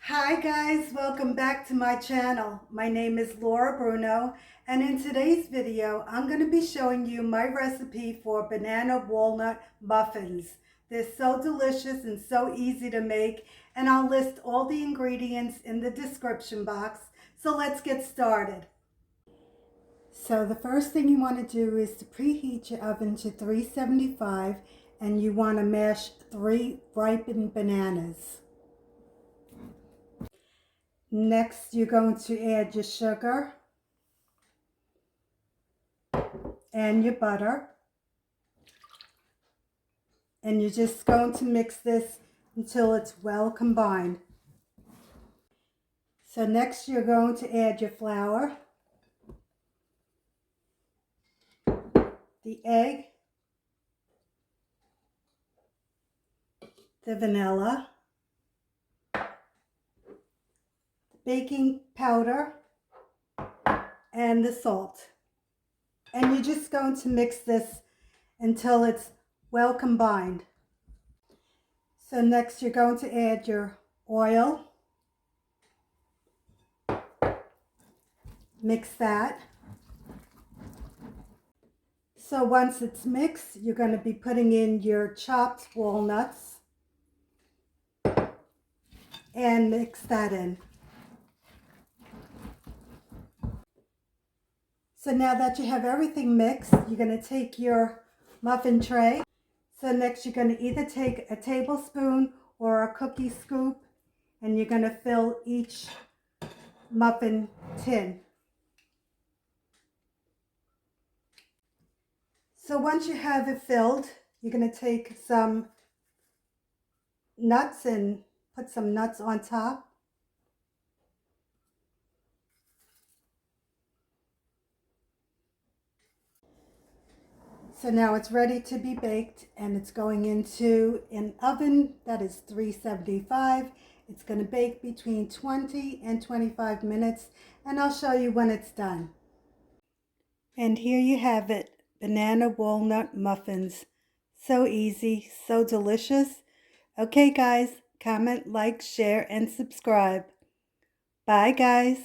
Hi guys, welcome back to my channel. My name is Laura Bruno, and in today's video I'm going to be showing you my recipe for banana walnut muffins. They're so delicious and so easy to make, and I'll list all the ingredients in the description box. So let's get started. So the first thing you want to do is to preheat your oven to 375, and you want to mash 3 ripened bananas. Next, you're going to add your sugar and your butter. And you're just going to mix this until it's well combined. So next, you're going to add your flour, the egg, the vanilla, baking powder, and the salt. And you're just going to mix this until it's well combined. So next you're going to add your oil. Mix that. So once it's mixed, you're going to be putting in your chopped walnuts and mix that in. So now that you have everything mixed, you're going to take your muffin tray. So next you're going to either take a tablespoon or a cookie scoop, and you're going to fill each muffin tin. So once you have it filled, you're going to take some nuts and put some nuts on top. So now it's ready to be baked, and it's going into an oven that is 375. It's going to bake between 20 and 25 minutes, and I'll show you when it's done. And here you have it, banana walnut muffins. So easy, so delicious. Okay guys, comment, like, share, and subscribe. Bye guys.